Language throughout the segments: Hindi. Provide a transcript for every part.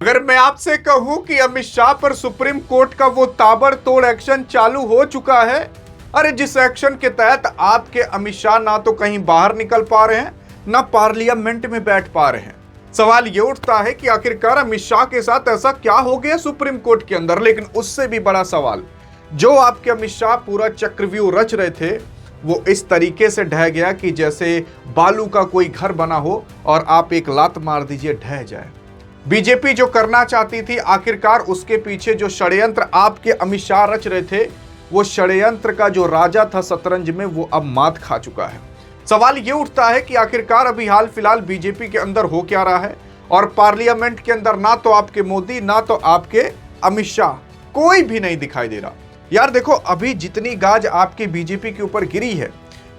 अगर मैं आपसे कहूं कि अमित शाह पर सुप्रीम कोर्ट का वो ताबड़तोड़ एक्शन चालू हो चुका है, अरे जिस एक्शन के तहत आपके अमित शाह ना तो कहीं बाहर निकल पा रहे हैं, ना पार्लियामेंट में बैठ पा रहे हैं। सवाल ये उठता है कि आखिरकार अमित शाह के साथ ऐसा क्या हो गया सुप्रीम कोर्ट के अंदर। लेकिन उससे भी बड़ा सवाल, जो आपके अमित शाह पूरा चक्रव्यूह रच रहे थे, वो इस तरीके से ढह गया कि जैसे बालू का कोई घर बना हो और आप एक लात मार दीजिए, ढह जाए। बीजेपी जो करना चाहती थी, आखिरकार उसके पीछे जो षड्यंत्र आपके अमित शाह रच रहे थे, वो षड्यंत्र का जो राजा था शतरंज में, वो अब मात खा चुका है। सवाल ये उठता है कि आखिरकार अभी हाल फिलहाल बीजेपी के अंदर हो क्या रहा है, और पार्लियामेंट के अंदर ना तो आपके मोदी ना तो आपके अमित शाह, कोई भी नहीं दिखाई दे रहा। यार देखो, अभी जितनी गाज आपकी बीजेपी के ऊपर गिरी है,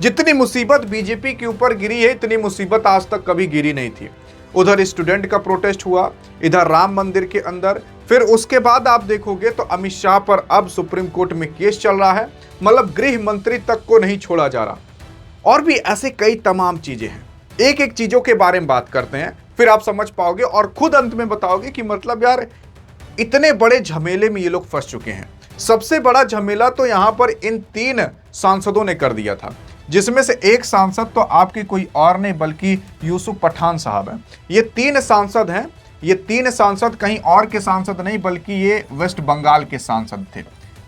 जितनी मुसीबत बीजेपी के ऊपर गिरी है, इतनी मुसीबत आज तक कभी गिरी नहीं थी। उधर स्टूडेंट का प्रोटेस्ट हुआ, इधर राम मंदिर के अंदर, फिर उसके बाद आप देखोगे तो अमित शाह पर अब सुप्रीम कोर्ट में केस चल रहा है, मतलब गृह मंत्री तक को नहीं छोड़ा जा रहा। और भी ऐसे कई तमाम चीजें हैं। एक एक चीजों के बारे में बात करते हैं, फिर आप समझ पाओगे और खुद अंत में बताओगे कि मतलब यार इतने बड़े झमेले में ये लोग फंस चुके हैं। सबसे बड़ा झमेला तो यहां पर इन 3 सांसदों ने कर दिया था, जिसमें से एक सांसद तो आपके कोई और नहीं बल्कि यूसुफ पठान साहब हैं। ये 3 सांसद हैं, ये 3 सांसद कहीं और के सांसद नहीं बल्कि ये वेस्ट बंगाल के सांसद थे।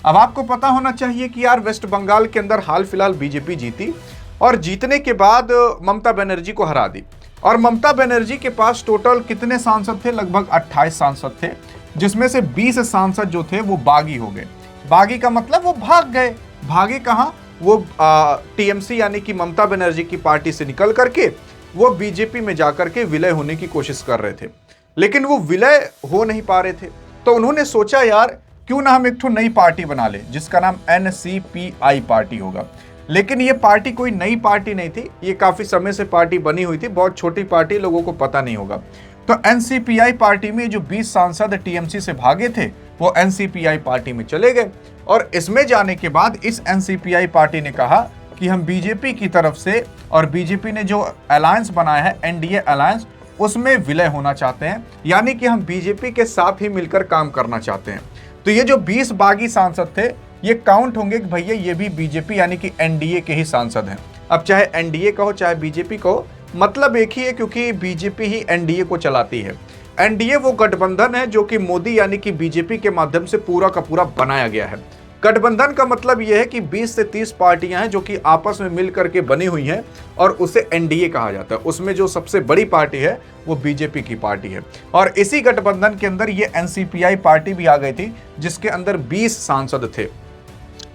अब आपको पता होना चाहिए कि यार वेस्ट बंगाल के अंदर हाल फिलहाल बीजेपी जीती, और जीतने के बाद ममता बनर्जी को हरा दी। और ममता बनर्जी के पास टोटल कितने सांसद थे? लगभग 28 सांसद थे, जिसमें से 20 सांसद जो थे वो बागी हो गए। बागी का मतलब वो भाग गए। भागे कहाँ? वो टीएमसी यानी कि ममता बनर्जी की पार्टी से निकल करके वो बीजेपी में जाकर के विलय होने की कोशिश कर रहे थे, लेकिन वो विलय हो नहीं पा रहे थे। तो उन्होंने सोचा यार क्यों ना हम एक ठो नई पार्टी बना ले, जिसका नाम NCPI पार्टी होगा। लेकिन ये पार्टी कोई नई पार्टी नहीं थी, ये काफी समय से पार्टी बनी हुई थी, बहुत छोटी पार्टी, लोगों को पता नहीं होगा। तो NCPI पार्टी में जो 20 सांसद टीएमसी से भागे थे, वो NCPI पार्टी में चले गए। और इसमें जाने के बाद इस NCPI पार्टी ने कहा कि हम बीजेपी की तरफ से, और बीजेपी ने जो अलायंस बनाया है NDA अलायंस, उसमें विलय होना चाहते हैं, यानी कि हम बीजेपी के साथ ही मिलकर काम करना चाहते हैं। तो ये जो 20 बागी सांसद थे, ये काउंट होंगे कि भैया ये भी बीजेपी यानी कि NDA के ही सांसद हैं। अब चाहे NDA कहो चाहे बीजेपी कहो, मतलब एक ही है, क्योंकि बीजेपी ही NDA को चलाती है। NDA वो गठबंधन है जो कि मोदी यानी कि बीजेपी के माध्यम से पूरा का पूरा बनाया गया है। गठबंधन का मतलब यह है कि 20 से 30 पार्टियां हैं जो कि आपस में मिल करके बनी हुई हैं, और उसे NDA कहा जाता है। उसमें जो सबसे बड़ी पार्टी है वो बीजेपी की पार्टी है। और इसी गठबंधन के अंदर ये NCPI पार्टी भी आ गई थी, जिसके अंदर 20 सांसद थे।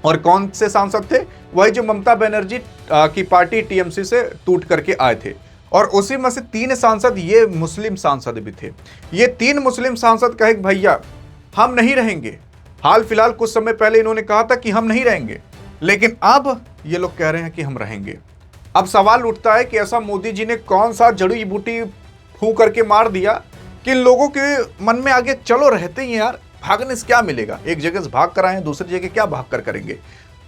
और कौन से सांसद थे? वही जो ममता बनर्जी की पार्टी टीएमसी से टूट करके आए थे। और उसी में से 3 सांसद ये मुस्लिम सांसद भी थे। ये 3 मुस्लिम सांसद कहे भैया हम नहीं रहेंगे। हाल फिलहाल कुछ समय पहले इन्होंने कहा था कि हम नहीं रहेंगे, लेकिन अब ये लोग कह रहे हैं कि हम रहेंगे। अब सवाल उठता है कि ऐसा मोदी जी ने कौन सा जड़ी बूटी फूंक करके मार दिया कि इन लोगों के मन में आगे चलो रहते ही यार, भागने से क्या मिलेगा? एक जगह से भाग कर आए, दूसरी जगह क्या भाग कर करेंगे?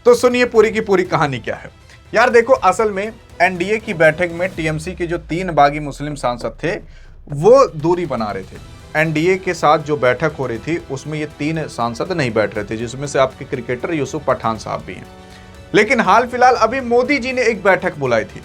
तो सुनिए पूरी की पूरी कहानी क्या है। यार देखो, असल में NDA की बैठक में टीएमसी के जो 3 बागी मुस्लिम सांसद थे वो दूरी बना रहे थे। NDA के साथ जो बैठक हो रही थी उसमें ये 3 सांसद नहीं बैठ रहे थे, जिसमें से आपके क्रिकेटर यूसुफ पठान साहब भी हैं। लेकिन हाल फिलहाल अभी मोदी जी ने एक बैठक बुलाई थी,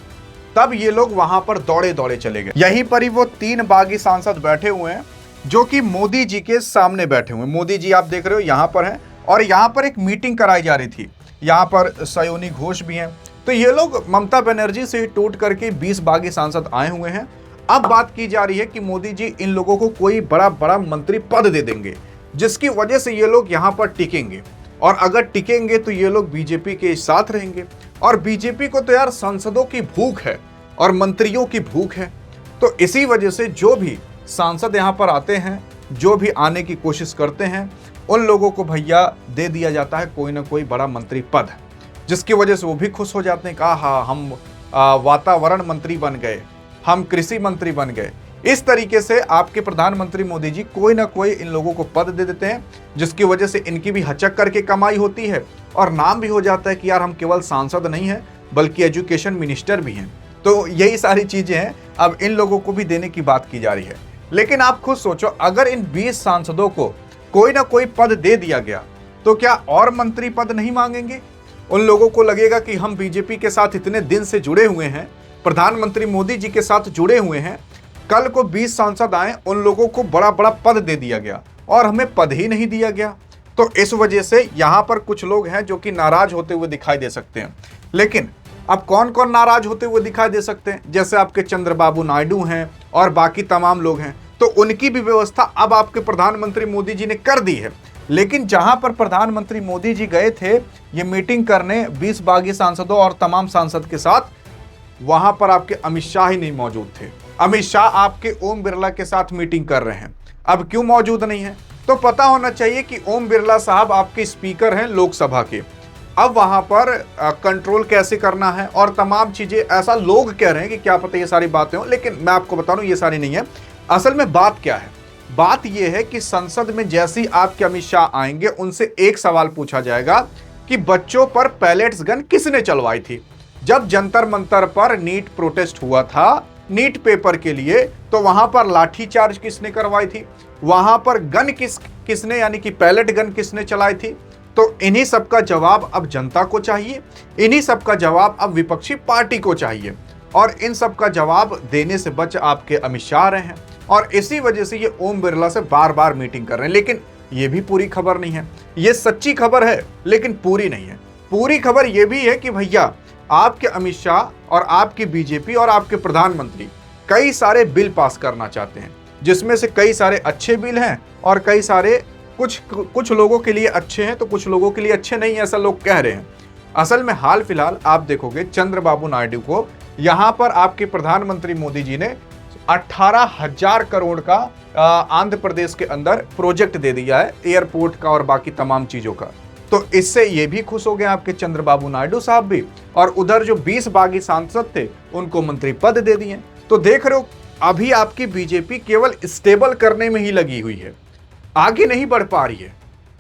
तब ये लोग वहां पर दौड़े दौड़े चले गए। यहीं पर ही वो 3 बागी सांसद बैठे हुए हैं जो कि मोदी जी के सामने बैठे हुए हैं। मोदी जी आप देख रहे हो यहाँ पर हैं, और यहाँ पर एक मीटिंग कराई जा रही थी। यहाँ पर सयोनी घोष भी हैं। तो ये लोग ममता बनर्जी से टूट करके 20 बागी सांसद आए हुए हैं। अब बात की जा रही है कि मोदी जी इन लोगों को कोई बड़ा बड़ा मंत्री पद दे देंगे, जिसकी वजह से ये लोग यहाँ पर टिकेंगे। और अगर टिकेंगे तो ये लोग बीजेपी के साथ रहेंगे। और बीजेपी को तो यार सांसदों की भूख है और मंत्रियों की भूख है। तो इसी वजह से जो भी सांसद यहाँ पर आते हैं, जो भी आने की कोशिश करते हैं, उन लोगों को भैया दे दिया जाता है कोई ना कोई बड़ा मंत्री पद, जिसकी वजह से वो भी खुश हो जाते हैं। कहा हाँ, हम वातावरण मंत्री बन गए, हम कृषि मंत्री बन गए। इस तरीके से आपके प्रधानमंत्री मोदी जी कोई ना कोई इन लोगों को पद दे देते हैं, जिसकी वजह से इनकी भी हचक करके कमाई होती है, और नाम भी हो जाता है कि यार हम केवल सांसद नहीं हैं बल्कि एजुकेशन मिनिस्टर भी हैं। तो यही सारी चीजें हैं, अब इन लोगों को भी देने की बात की जा रही है। लेकिन आप खुद सोचो, अगर इन 20 सांसदों को कोई ना कोई पद दे दिया गया तो क्या और मंत्री पद नहीं मांगेंगे? उन लोगों को लगेगा कि हम बीजेपी के साथ इतने दिन से जुड़े हुए हैं, प्रधानमंत्री मोदी जी के साथ जुड़े हुए हैं, कल को 20 सांसद आए, उन लोगों को बड़ा बड़ा पद दे दिया गया और हमें पद ही नहीं दिया गया। तो इस वजह से यहां पर कुछ लोग हैं जो कि नाराज होते हुए दिखाई दे सकते हैं। लेकिन अब कौन कौन नाराज होते हुए दिखाई दे सकते हैं? जैसे आपके चंद्रबाबू नायडू हैं और बाकी तमाम लोग हैं, तो उनकी भी व्यवस्था अब आपके प्रधानमंत्री मोदी जी ने कर दी है। लेकिन जहां पर प्रधानमंत्री मोदी जी गए थे ये मीटिंग करने 20 बागी सांसदों और तमाम सांसद के साथ, वहां पर आपके अमित शाह ही नहीं मौजूद थे। अमित शाह आपके ओम बिरला के साथ मीटिंग कर रहे हैं, अब क्यों मौजूद नहीं है? तो पता होना चाहिए कि ओम बिरला साहब आपके स्पीकर हैं लोकसभा के। अब वहां पर कंट्रोल कैसे करना है और तमाम चीजें, ऐसा लोग कह रहे हैं कि क्या पता ये सारी बातें हो, लेकिन मैं आपको बता दूं ये सारी नहीं है। असल में बात क्या है? बात यह है कि संसद में जैसे ही आपके अमित शाह आएंगे उनसे एक सवाल पूछा जाएगा कि बच्चों पर पैलेट्स गन किसने चलवाई थी? जब जंतर मंतर पर नीट प्रोटेस्ट हुआ था नीट पेपर के लिए, तो वहां पर लाठीचार्ज किसने करवाई थी? वहां पर गन किसने यानी कि पैलेट गन किसने चलाई थी? तो इन्हीं सब का जवाब अब जनता को चाहिए, इन्हीं सब का जवाब अब विपक्षी पार्टी को चाहिए, और इन सब का जवाब देने से बच आपके अमित शाह रहे हैं, और इसी वजह से ये ओम बिरला से बार बार मीटिंग कर रहे हैं। लेकिन ये भी पूरी खबर नहीं है, ये सच्ची खबर है लेकिन पूरी नहीं है। पूरी खबर ये भी है कि भैया आपके अमित शाह और आपकी बीजेपी और आपके प्रधानमंत्री कई सारे बिल पास करना चाहते हैं, जिसमें से कई सारे अच्छे बिल हैं और कई सारे कुछ लोगों के लिए अच्छे हैं तो कुछ लोगों के लिए अच्छे नहीं, ऐसा लोग कह रहे हैं। असल में हाल फिलहाल आप देखोगे चंद्रबाबू नायडू को यहां पर आपके प्रधानमंत्री मोदी जी ने 18,000 करोड़ का आंध्र प्रदेश के अंदर प्रोजेक्ट दे दिया है, एयरपोर्ट का और बाकी तमाम चीजों का। तो इससे ये भी खुश हो गए आपके चंद्रबाबू नायडू साहब भी, और उधर जो 20 बागी सांसद थे उनको मंत्री पद दे दिए। तो देख रहे हो अभी आपकी बीजेपी केवल स्टेबल करने में ही लगी हुई है, आगे नहीं बढ़ पा रही है।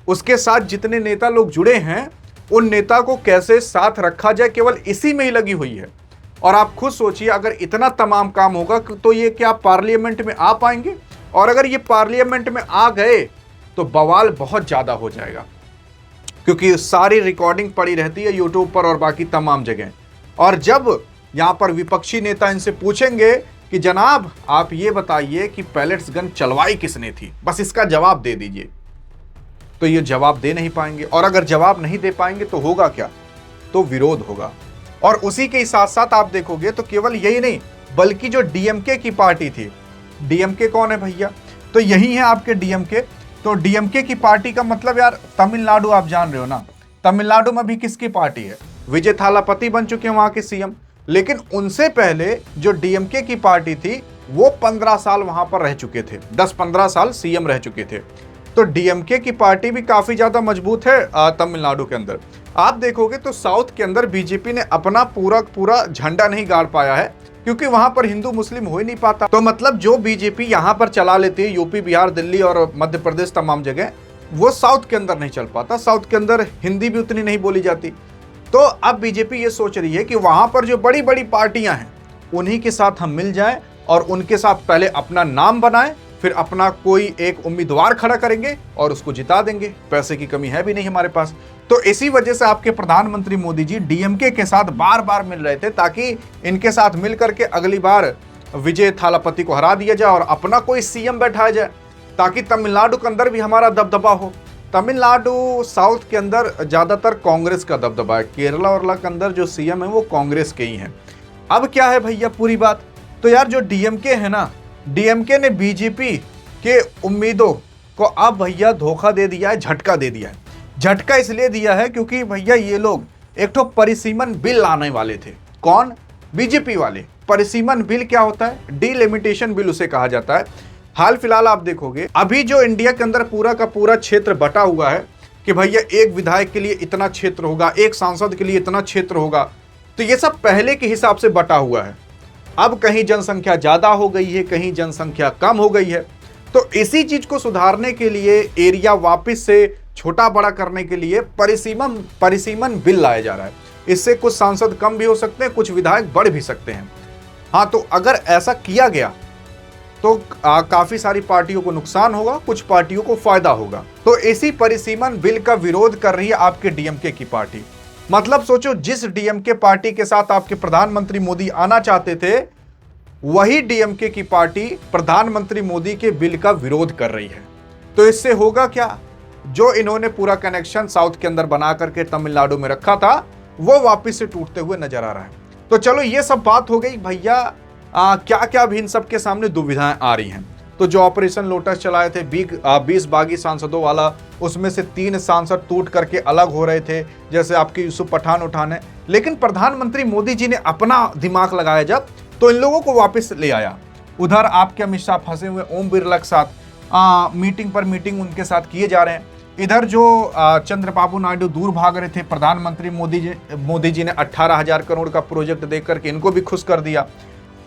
उसके साथ जितने नेता लोग जुड़े हैं उन नेता को कैसे साथ रखा जाए, केवल इसी में ही लगी हुई है। और आप खुद सोचिए अगर इतना तमाम काम होगा तो ये क्या पार्लियामेंट में आ पाएंगे? और अगर ये पार्लियामेंट में आ गए तो बवाल बहुत ज्यादा हो जाएगा, क्योंकि सारी रिकॉर्डिंग पड़ी रहती है यूट्यूब पर और बाकी तमाम जगह। और जब यहां पर विपक्षी नेता इनसे पूछेंगे कि जनाब आप ये बताइए कि पैलेट्स गन चलवाई किसने थी, बस इसका जवाब दे दीजिए, तो ये जवाब दे नहीं पाएंगे। और अगर जवाब नहीं दे पाएंगे तो होगा क्या? तो विरोध होगा। और उसी के साथ साथ आप देखोगे तो केवल यही नहीं बल्कि जो डीएमके की पार्टी थी, डीएमके कौन है भैया? तो यही है आपके डीएमके। तो डीएमके की पार्टी का मतलब यार तमिलनाडु आप जान रहे हो ना, तमिलनाडु में भी किसकी पार्टी है? विजय थालापति बन चुके हैं वहां के सीएम। लेकिन उनसे पहले जो डीएमके की पार्टी थी वो 15 साल वहां पर रह चुके थे, 10-15 साल सीएम रह चुके थे। तो डीएमके की पार्टी भी काफी ज्यादा मजबूत है तमिलनाडु के अंदर। आप देखोगे तो साउथ के अंदर बीजेपी ने अपना पूरा झंडा नहीं गाड़ पाया है, क्योंकि वहां पर हिंदू मुस्लिम हो ही नहीं पाता। तो मतलब जो बीजेपी यहां पर चला लेती है यूपी, बिहार, दिल्ली और मध्य प्रदेश तमाम जगह, वो साउथ के अंदर नहीं चल पाता। साउथ के अंदर हिंदी भी उतनी नहीं बोली जाती। तो अब बीजेपी ये सोच रही है कि वहां पर जो बड़ी बड़ी पार्टियां हैं उन्हीं के साथ हम मिल जाएं और उनके साथ पहले अपना नाम बनाएं, फिर अपना कोई एक उम्मीदवार खड़ा करेंगे और उसको जिता देंगे। पैसे की कमी है भी नहीं हमारे पास। तो इसी वजह से आपके प्रधानमंत्री मोदी जी डीएमके के साथ बार बार मिल रहे थे, ताकि इनके साथ मिल करके अगली बार विजय थालापति को हरा दिया जाए और अपना कोई सीएम बैठाया जाए, ताकि तमिलनाडु के अंदर भी हमारा दबदबा हो। तमिलनाडु साउथ के अंदर ज्यादातर कांग्रेस का दबदबा है, केरला और के अंदर जो सीएम है वो कांग्रेस के ही हैं। अब क्या है भैया पूरी बात? तो यार जो डीएमके है ना, डीएमके ने बीजेपी के उम्मीदों को अब भैया धोखा दे दिया है, झटका दे दिया है। झटका इसलिए दिया है क्योंकि भैया ये लोग एक तो परिसीमन बिल लाने वाले थे। कौन? बीजेपी वाले। परिसीमन बिल क्या होता है? डिलिमिटेशन बिल उसे कहा जाता है। हाल फिलहाल आप देखोगे अभी जो इंडिया के अंदर पूरा का पूरा क्षेत्र बटा हुआ है कि भैया एक विधायक के लिए इतना क्षेत्र होगा, एक सांसद के लिए इतना क्षेत्र होगा, तो ये सब पहले के हिसाब से बटा हुआ है। अब कहीं जनसंख्या ज्यादा हो गई है, कहीं जनसंख्या कम हो गई है। तो इसी चीज को सुधारने के लिए, एरिया वापस से छोटा बड़ा करने के लिए परिसीमन बिल लाया जा रहा है। इससे कुछ सांसद कम भी हो सकते हैं, कुछ विधायक बढ़ भी सकते हैं। हाँ, तो अगर ऐसा किया गया तो काफी सारी पार्टियों को नुकसान होगा, कुछ पार्टियों को फायदा होगा। तो इसी परिसीमन बिल का विरोध कर रही है आपके डीएमके की पार्टी। मतलब सोचो, जिस डीएमके पार्टी के साथ आपके प्रधानमंत्री मोदी आना चाहते थे, वही डीएमके की पार्टी प्रधानमंत्री मोदी के बिल का विरोध कर रही है। तो इससे होगा क्या, जो इन्होंने पूरा कनेक्शन साउथ के अंदर बना करके तमिलनाडु में रखा था, वो वापस से टूटते हुए नजर आ रहा है। तो चलो ये सब बात हो गई भैया, क्या क्या भी इन सब के सामने दुविधाएं आ रही हैं। तो जो ऑपरेशन लोटस चलाए थे 20 बागी सांसदों वाला, उसमें से 3 सांसद टूट करके अलग हो रहे थे, जैसे आपके यूसुफ पठान उठान है। लेकिन प्रधानमंत्री मोदी जी ने अपना दिमाग लगाया जब, तो इन लोगों को वापस ले आया। उधर आपके अमित शाह फंसे हुए ओम बिरला के साथ मीटिंग पर मीटिंग उनके साथ किए जा रहे हैं। इधर जो चंद्रबाबू नायडू दूर भाग रहे थे, प्रधानमंत्री मोदी जी ने 18,000 करोड़ का प्रोजेक्ट देख करके इनको भी खुश कर दिया।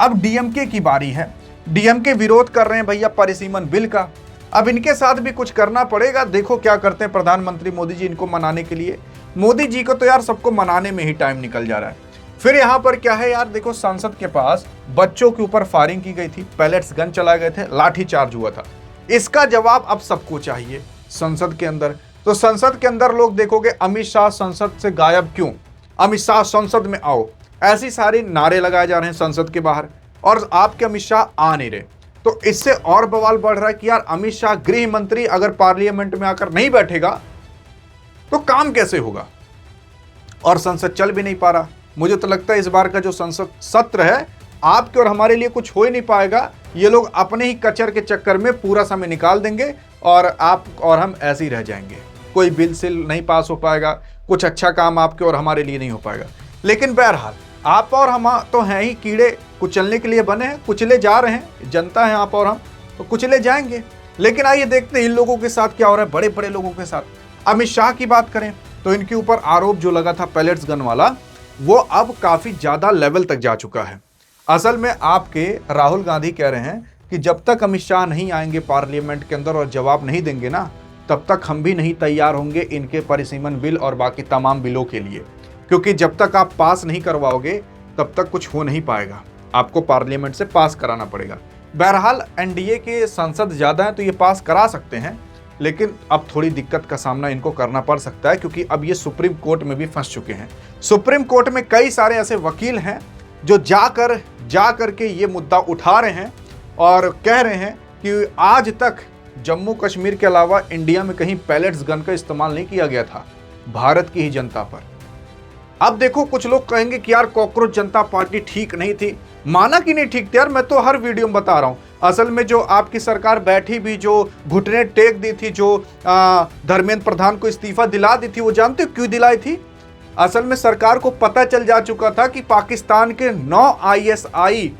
अब डीएमके की बारी है। डीएमके विरोध कर रहे हैं भैया परिसीमन बिल का। अब इनके साथ भी कुछ करना पड़ेगा। देखो क्या करते हैं प्रधानमंत्री मोदी जी इनको मनाने के लिए। मोदी जी को तो यार सबको मनाने में ही टाइम निकल जा रहा है। फिर यहाँ पर क्या है यार, देखो संसद के पास बच्चों के ऊपर फायरिंग की गई थी, पैलेट्स गन चलाए गए थे, लाठी चार्ज हुआ था। इसका जवाब अब सबको चाहिए संसद के अंदर। तो संसद के अंदर लोग देखोगे, अमित शाह संसद से गायब क्यों, अमित शाह संसद में आओ, ऐसी सारी नारे लगाए जा रहे हैं संसद के बाहर, और आपके अमित शाह आ नहीं रहे। तो इससे और बवाल बढ़ रहा है कि यार अमित शाह गृह मंत्री अगर पार्लियामेंट में आकर नहीं बैठेगा तो काम कैसे होगा, और संसद चल भी नहीं पा रहा। मुझे तो लगता है इस बार का जो संसद सत्र है, आपके और हमारे लिए कुछ हो ही नहीं पाएगा। ये लोग अपने ही कचर के चक्कर में पूरा समय निकाल देंगे और आप और हम ऐसे ही रह जाएंगे। कोई बिल सिल नहीं पास हो पाएगा, कुछ अच्छा काम आपके और हमारे लिए नहीं हो पाएगा। लेकिन बहरहाल आप और हम तो हैं ही कीड़े, कुचलने के लिए बने हैं, कुचले जा रहे हैं। जनता है आप और हम, तो कुचले जाएंगे। लेकिन आइए देखते हैं इन लोगों के साथ क्या हो रहा है, बड़े बड़े लोगों के साथ। अमित शाह की बात करें तो इनके ऊपर आरोप जो लगा था पैलेट्स गन वाला, वो अब काफी ज्यादा लेवल तक जा चुका है। असल में आपके राहुल गांधी कह रहे हैं कि जब तक अमित शाह नहीं आएंगे पार्लियामेंट के अंदर और जवाब नहीं देंगे ना, तब तक हम भी नहीं तैयार होंगे इनके परिसीमन बिल और बाकी तमाम बिलों के लिए। क्योंकि जब तक आप पास नहीं करवाओगे तब तक कुछ हो नहीं पाएगा, आपको पार्लियामेंट से पास कराना पड़ेगा। बहरहाल एनडीए के सांसद ज़्यादा हैं तो ये पास करा सकते हैं, लेकिन अब थोड़ी दिक्कत का सामना इनको करना पड़ सकता है, क्योंकि अब ये सुप्रीम कोर्ट में भी फंस चुके हैं। सुप्रीम कोर्ट में कई सारे ऐसे वकील हैं जो जा करके ये मुद्दा उठा रहे हैं और कह रहे हैं कि आज तक जम्मू कश्मीर के अलावा इंडिया में कहीं पैलेट्स गन का इस्तेमाल नहीं किया गया था, भारत की ही जनता पर। अब देखो कुछ लोग कहेंगे कि यार कॉकरोच जनता पार्टी ठीक नहीं थी। माना कि नहीं ठीक थी यार, मैं तो हर वीडियो में बता रहा हूं। असल में जो आपकी सरकार बैठी भी, जो घुटने टेक दी थी, जो धर्मेंद्र प्रधान को इस्तीफा दिला दी थी, वो जानते हो क्यों दिलाई थी? असल में सरकार को पता चल जा चुका था कि पाकिस्तान के 9 आईएसआई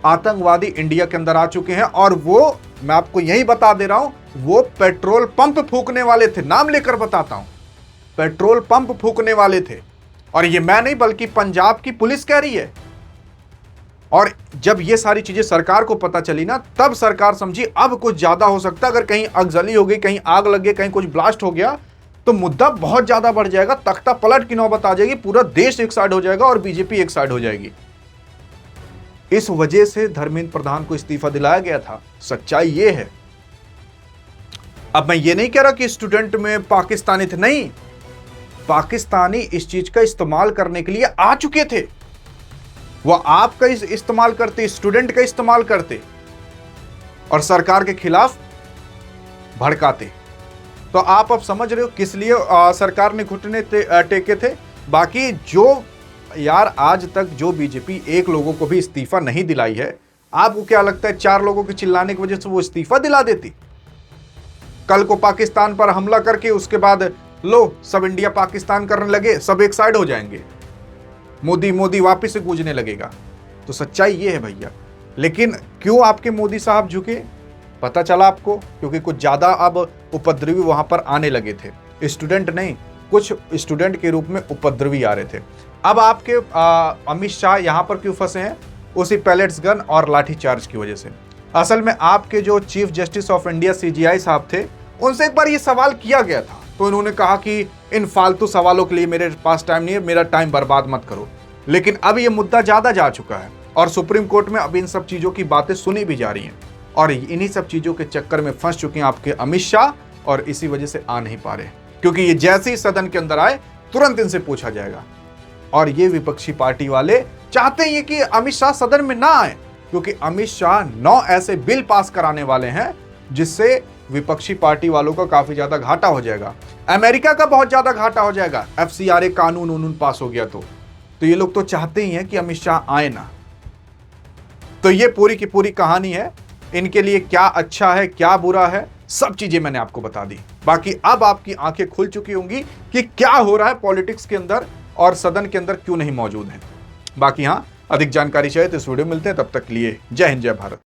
आतंकवादी इंडिया के अंदर आ चुके हैं, और वो मैं आपको यही बता दे रहा हूं, वो पेट्रोल पंप फूकने वाले थे। नाम लेकर बताता हूं, पेट्रोल पंप फूकने वाले थे। और ये मैं नहीं बल्कि पंजाब की पुलिस कह रही है। और जब ये सारी चीजें सरकार को पता चली ना, तब सरकार समझी अब कुछ ज्यादा हो सकता है। अगर कहीं अगजली हो गई, कहीं आग लग गई, कहीं कुछ ब्लास्ट हो गया तो मुद्दा बहुत ज्यादा बढ़ जाएगा, तख्ता पलट की नौबत आ जाएगी, पूरा देश एक साइड हो जाएगा और बीजेपी एक साइड हो जाएगी। इस वजह से धर्मेंद्र प्रधान को इस्तीफा दिलाया गया था। सच्चाई ये है। अब मैं ये नहीं कह रहा कि स्टूडेंट में पाकिस्तानी थे, नहीं, पाकिस्तानी इस चीज का इस्तेमाल करने के लिए आ चुके थे। वह आपका इस्तेमाल करते, स्टूडेंट का इस्तेमाल करते और सरकार के खिलाफ भड़काते। तो आप अब समझ रहे हो किस लिए सरकार ने घुटने टेके थे। बाकी जो यार आज तक जो बीजेपी एक लोगों को भी इस्तीफा नहीं दिलाई है, आपको क्या लगता है 4 लोगों के चिल्लाने की वजह से वो इस्तीफा दिला देती? कल को पाकिस्तान पर हमला करके उसके बाद लो सब इंडिया पाकिस्तान करने लगे, सब एक साइड हो जाएंगे, मोदी मोदी वापिस से गूंजने लगेगा। तो सच्चाई ये है भैया। लेकिन क्यों आपके मोदी साहब झुके, पता चला आपको, क्योंकि कुछ ज्यादा अब उपद्रवी वहां पर आने लगे थे। स्टूडेंट नहीं, कुछ स्टूडेंट के रूप में उपद्रवी आ रहे थे। अब आपके अमित शाह यहां पर क्यों फंसे हैं? उसी पैलेट्स गन और लाठी चार्ज की वजह से। असल में आपके जो chief justice of India CGI साहब थे, उनसे एक बार ये सवाल किया गया था, तो इन्होंने कहा कि इन फालतू सवालों के लिए मेरे पास टाइम नहीं है, मेरा टाइम बर्बाद मत करो। लेकिन अब ये मुद्दा ज्यादा जा चुका है। और सुप्रीम कोर्ट में अब इन सब चीजों की बातें सुनी भी जा रही हैं और इन्हीं सब चीजों के चक्कर में फंस चुके हैं आपके अमित शाह और इसी वजह से आ नहीं पा रहे, क्योंकि ये जैसे ही सदन के अंदर आए तुरंत इनसे पूछा जाएगा। और ये विपक्षी पार्टी वाले चाहते हैं कि अमित शाह सदन में ना आए, क्योंकि अमित शाह 9 ऐसे बिल पास कराने वाले हैं जिससे विपक्षी पार्टी वालों का काफी ज्यादा घाटा हो जाएगा। अमेरिका का बहुत ज्यादा घाटा हो जाएगा। FCRA कानून पास हो गया तो ये लोग तो चाहते ही हैं कि अमित शाह आए ना। तो ये पूरी की पूरी कहानी है। इनके लिए क्या अच्छा है क्या बुरा है, सब चीजें मैंने आपको बता दी। बाकी अब आपकी आंखें खुल चुकी होंगी कि क्या हो रहा है पॉलिटिक्स के अंदर और सदन के अंदर क्यों नहीं मौजूद है। बाकी हाँ, अधिक जानकारी चाहिए तो इस वीडियो में मिलते हैं, तब तक के लिए जय हिंद जय भारत।